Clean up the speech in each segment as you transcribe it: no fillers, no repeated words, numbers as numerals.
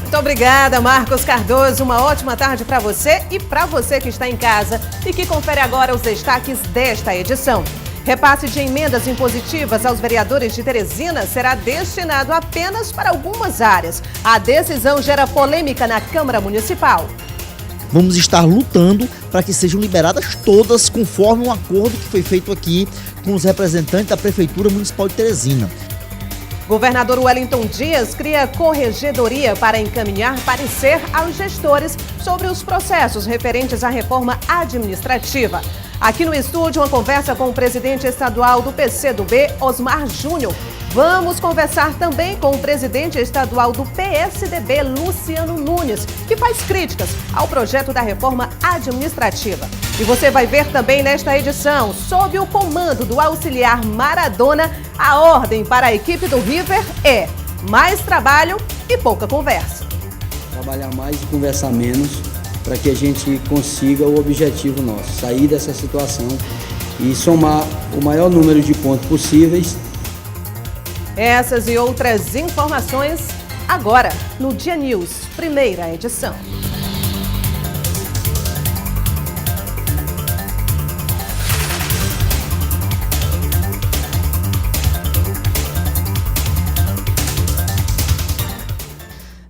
Muito obrigada, Marcos Cardoso. Uma ótima tarde para você e para você que está em casa e que confere agora os destaques desta edição. Repasse de emendas impositivas aos vereadores de Teresina será destinado apenas para algumas áreas. A decisão gera polêmica na Câmara Municipal. Vamos estar lutando para que sejam liberadas todas, conforme um acordo que foi feito aqui com os representantes da Prefeitura Municipal de Teresina. Governador Wellington Dias cria corregedoria para encaminhar parecer aos gestores sobre os processos referentes à reforma administrativa. Aqui no estúdio, uma conversa com o presidente estadual do PCdoB, Osmar Júnior. Vamos conversar também com o presidente estadual do PSDB, Luciano Nunes, que faz críticas ao projeto da reforma administrativa. E você vai ver também nesta edição, sob o comando do auxiliar Maradona, a ordem para a equipe do River é mais trabalho e pouca conversa. Trabalhar mais e conversar menos para que a gente consiga o objetivo nosso, sair dessa situação e somar o maior número de pontos possíveis. Essas e outras informações agora no Dia News, primeira edição.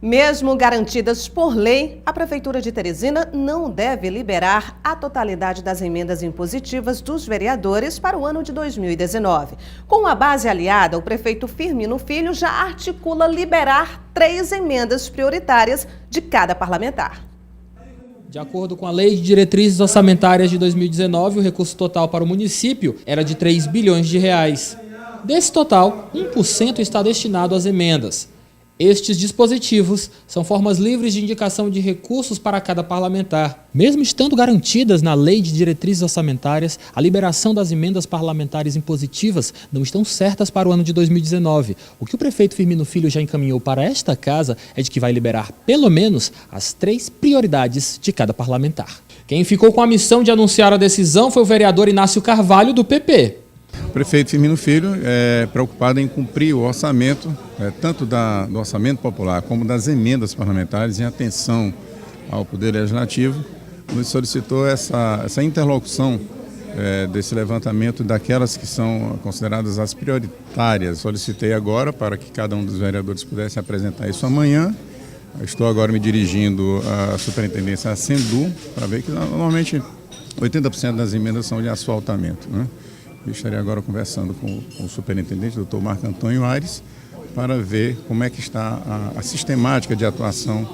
Mesmo garantidas por lei, a Prefeitura de Teresina não deve liberar a totalidade das emendas impositivas dos vereadores para o ano de 2019. Com a base aliada, o prefeito Firmino Filho já articula liberar 3 emendas prioritárias de cada parlamentar. De acordo com a Lei de Diretrizes Orçamentárias de 2019, o recurso total para o município era de 3 bilhões de reais. Desse total, 1% está destinado às emendas. Estes dispositivos são formas livres de indicação de recursos para cada parlamentar. Mesmo estando garantidas na Lei de Diretrizes Orçamentárias, a liberação das emendas parlamentares impositivas não estão certas para o ano de 2019. O que o prefeito Firmino Filho já encaminhou para esta casa é de que vai liberar pelo menos as 3 prioridades de cada parlamentar. Quem ficou com a missão de anunciar a decisão foi o vereador Inácio Carvalho, do PP. O prefeito Firmino Filho é preocupado em cumprir o orçamento, tanto do orçamento popular como das emendas parlamentares, em atenção ao Poder Legislativo. Nos solicitou essa interlocução desse levantamento daquelas que são consideradas as prioritárias. Solicitei agora para que cada um dos vereadores pudesse apresentar isso amanhã. Estou agora me dirigindo à superintendência Ascendu para ver que normalmente 80% das emendas são de asfaltamento, né? Eu estaria agora conversando com o superintendente, doutor Marco Antônio Aires, para ver como é que está a sistemática de atuação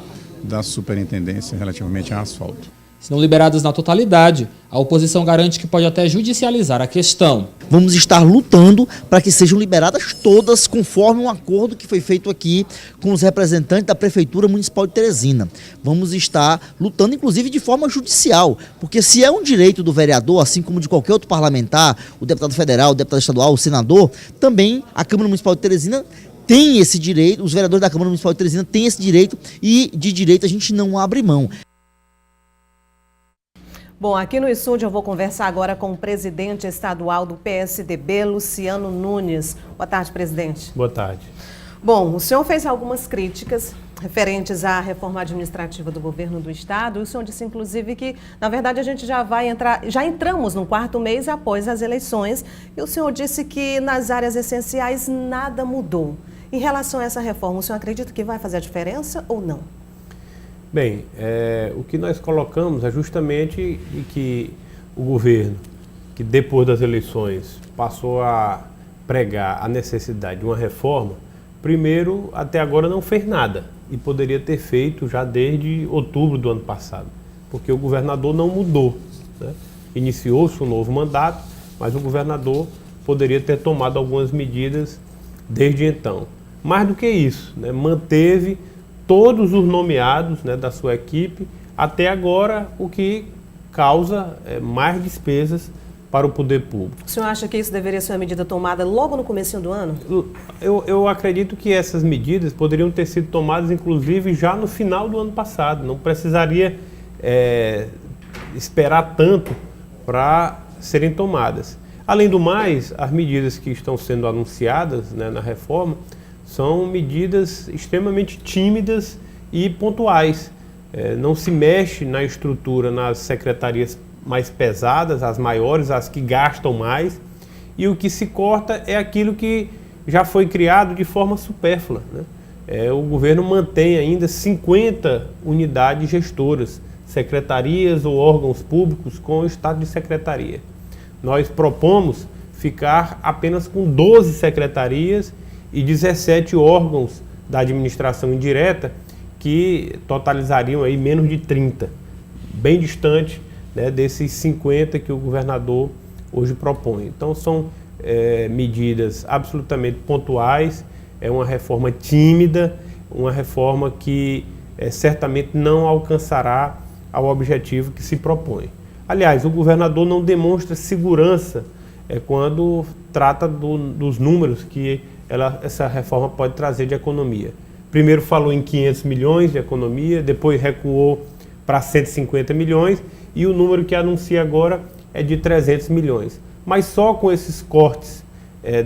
da superintendência relativamente a asfalto. Se não liberadas na totalidade, a oposição garante que pode até judicializar a questão. Vamos estar lutando para que sejam liberadas todas, conforme um acordo que foi feito aqui com os representantes da Prefeitura Municipal de Teresina. Vamos estar lutando, inclusive, de forma judicial, porque se é um direito do vereador, assim como de qualquer outro parlamentar, o deputado federal, o deputado estadual, o senador, também a Câmara Municipal de Teresina tem esse direito, os vereadores da Câmara Municipal de Teresina têm esse direito e de direito a gente não abre mão. Bom, aqui no estúdio eu vou conversar agora com o presidente estadual do PSDB, Luciano Nunes. Boa tarde, presidente. Boa tarde. Bom, o senhor fez algumas críticas referentes à reforma administrativa do governo do estado. O senhor disse, inclusive, que, na verdade, a gente já entramos no 4º mês após as eleições. E o senhor disse que nas áreas essenciais nada mudou. Em relação a essa reforma, o senhor acredita que vai fazer a diferença ou não? Bem, o que nós colocamos é justamente que o governo, que depois das eleições passou a pregar a necessidade de uma reforma, primeiro, até agora não fez nada e poderia ter feito já desde outubro do ano passado, porque o governador não mudou, né? Iniciou-se um novo mandato, mas o governador poderia ter tomado algumas medidas desde então. Mais do que isso, né? Manteve todos os nomeados, né, da sua equipe, até agora, o que causa mais despesas para o poder público. O senhor acha que isso deveria ser uma medida tomada logo no comecinho do ano? Eu acredito que essas medidas poderiam ter sido tomadas, inclusive, já no final do ano passado. Não precisaria esperar tanto para serem tomadas. Além do mais, as medidas que estão sendo anunciadas, né, na reforma são medidas extremamente tímidas e pontuais. Não se mexe na estrutura nas secretarias mais pesadas, as maiores, as que gastam mais, e o que se corta é aquilo que já foi criado de forma supérflua, né? O governo mantém ainda 50 unidades gestoras, secretarias ou órgãos públicos com o estado de secretaria. Nós propomos ficar apenas com 12 secretarias e 17 órgãos da administração indireta, que totalizariam aí menos de 30, bem distante, né, desses 50 que o governador hoje propõe. Então são medidas absolutamente pontuais, é uma reforma tímida, uma reforma que certamente não alcançará ao objetivo que se propõe. Aliás, o governador não demonstra segurança quando trata dos números que essa reforma pode trazer de economia. Primeiro falou em 500 milhões de economia, depois recuou para 150 milhões e o número que anuncia agora é de 300 milhões. Mas só com esses cortes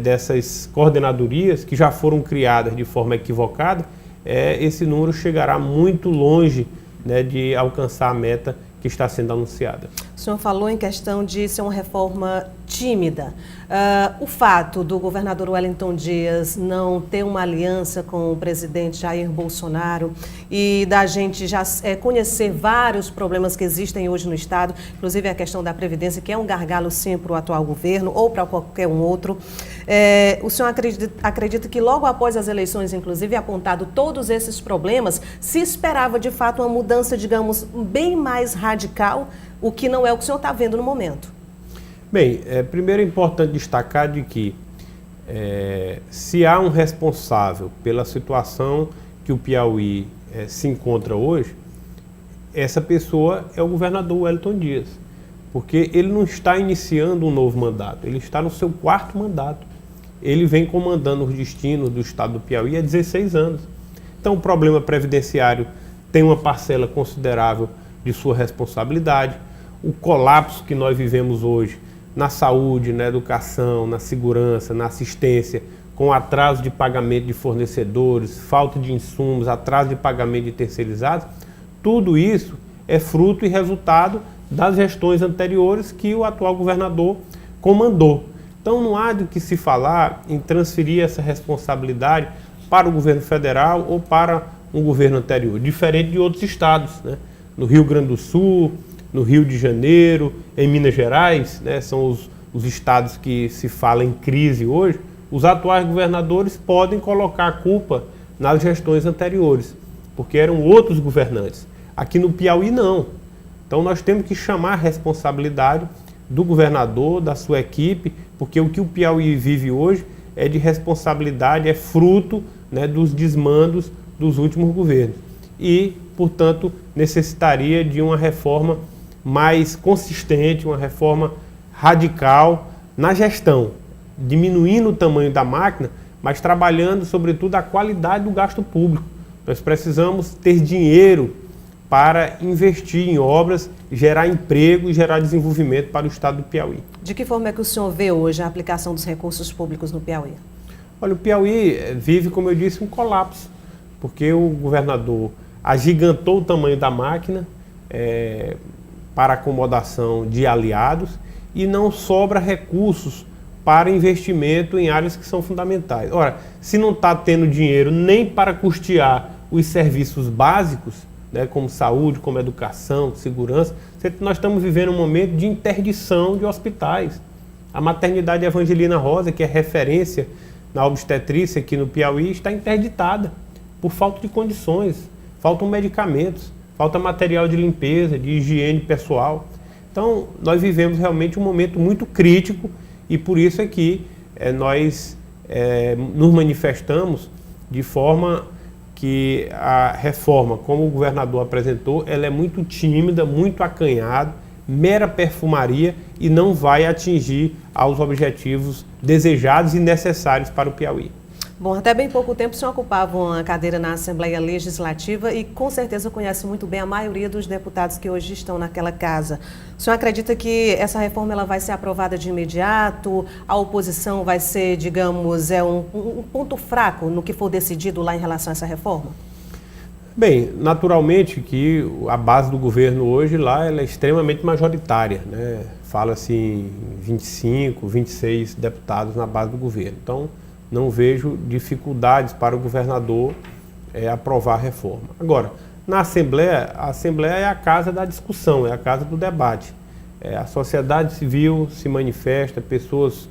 dessas coordenadorias, que já foram criadas de forma equivocada, esse número chegará muito longe, né, de alcançar a meta que está sendo anunciada. O senhor falou em questão de ser uma reforma tímida. O fato do governador Wellington Dias não ter uma aliança com o presidente Jair Bolsonaro e da gente já conhecer vários problemas que existem hoje no Estado, inclusive a questão da Previdência, que é um gargalo sim para o atual governo ou para qualquer um outro. O senhor acredita que logo após as eleições, inclusive apontado todos esses problemas, se esperava de fato uma mudança, digamos, bem mais radical, o que não é o que o senhor está vendo no momento? Bem, primeiro é importante destacar de que se há um responsável pela situação que o Piauí se encontra hoje, essa pessoa é o governador Wellington Dias, porque ele não está iniciando um novo mandato, ele está no seu 4º mandato. Ele vem comandando os destinos do estado do Piauí há 16 anos. Então o problema previdenciário tem uma parcela considerável de sua responsabilidade. O colapso que nós vivemos hoje na saúde, na educação, na segurança, na assistência, com atraso de pagamento de fornecedores, falta de insumos, atraso de pagamento de terceirizados, tudo isso é fruto e resultado das gestões anteriores que o atual governador comandou. Então não há de que se falar em transferir essa responsabilidade para o governo federal ou para um governo anterior, diferente de outros estados, né? No Rio Grande do Sul, no Rio de Janeiro, em Minas Gerais, né, são os estados que se fala em crise hoje. Os atuais governadores podem colocar a culpa nas gestões anteriores, porque eram outros governantes. Aqui no Piauí, não. Então nós temos que chamar a responsabilidade do governador, da sua equipe, porque o que o Piauí vive hoje é de responsabilidade, é fruto, né, dos desmandos dos últimos governos. E, portanto, necessitaria de uma reforma mais consistente, uma reforma radical na gestão, diminuindo o tamanho da máquina, mas trabalhando, sobretudo, a qualidade do gasto público. Nós precisamos ter dinheiro para investir em obras, gerar emprego e gerar desenvolvimento para o estado do Piauí. De que forma é que o senhor vê hoje a aplicação dos recursos públicos no Piauí? Olha, o Piauí vive, como eu disse, um colapso, porque o governador agigantou o tamanho da máquina para acomodação de aliados e não sobra recursos para investimento em áreas que são fundamentais. Ora, se não está tendo dinheiro nem para custear os serviços básicos, né, como saúde, como educação, segurança, nós estamos vivendo um momento de interdição de hospitais. A maternidade Evangelina Rosa, que é referência na obstetrícia aqui no Piauí, está interditada por falta de condições. Faltam medicamentos, falta material de limpeza, de higiene pessoal. Então, nós vivemos realmente um momento muito crítico e por isso é que nós nos manifestamos de forma que a reforma, como o governador apresentou, ela é muito tímida, muito acanhada, mera perfumaria e não vai atingir aos objetivos desejados e necessários para o Piauí. Bom, até bem pouco tempo o senhor ocupava uma cadeira na Assembleia Legislativa e com certeza conhece muito bem a maioria dos deputados que hoje estão naquela casa. O senhor acredita que essa reforma ela vai ser aprovada de imediato? A oposição vai ser, digamos, um ponto fraco no que for decidido lá em relação a essa reforma? Bem, naturalmente que a base do governo hoje lá ela é extremamente majoritária, né? Fala-se em 25, 26 deputados na base do governo. Então, não vejo dificuldades para o governador aprovar a reforma. Agora, na Assembleia, a Assembleia é a casa da discussão, é a casa do debate. A sociedade civil se manifesta, pessoas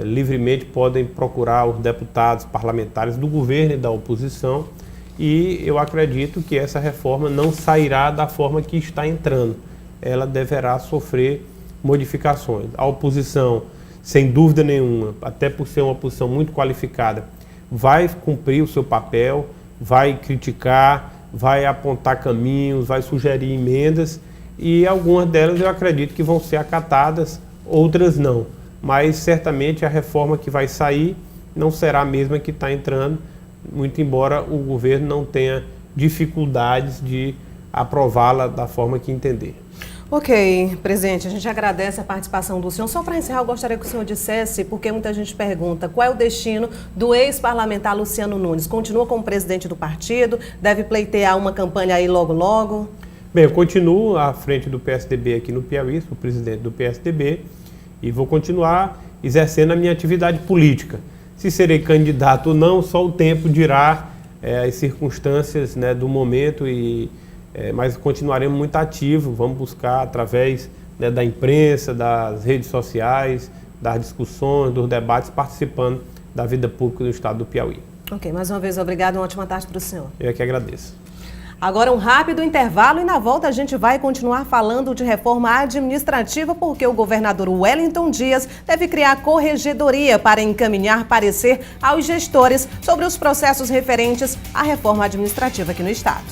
livremente podem procurar os deputados parlamentares do governo e da oposição, e eu acredito que essa reforma não sairá da forma que está entrando. Ela deverá sofrer modificações. A oposição, sem dúvida nenhuma, até por ser uma oposição muito qualificada, vai cumprir o seu papel, vai criticar, vai apontar caminhos, vai sugerir emendas, e algumas delas eu acredito que vão ser acatadas, outras não. Mas certamente a reforma que vai sair não será a mesma que está entrando, muito embora o governo não tenha dificuldades de aprová-la da forma que entender. Ok, presidente, a gente agradece a participação do senhor. Só para encerrar, eu gostaria que o senhor dissesse, porque muita gente pergunta, qual é o destino do ex-parlamentar Luciano Nunes? Continua como presidente do partido? Deve pleitear uma campanha aí logo, logo? Bem, eu continuo à frente do PSDB aqui no Piauí, sou presidente do PSDB, e vou continuar exercendo a minha atividade política. Se serei candidato ou não, só o tempo dirá as circunstâncias, né, do momento, mas continuaremos muito ativos, vamos buscar através, né, da imprensa, das redes sociais, das discussões, dos debates, participando da vida pública do estado do Piauí. Ok, mais uma vez, obrigado, uma ótima tarde para o senhor. Eu é que agradeço. Agora um rápido intervalo e na volta a gente vai continuar falando de reforma administrativa porque o governador Wellington Dias deve criar corregedoria para encaminhar parecer aos gestores sobre os processos referentes à reforma administrativa aqui no estado.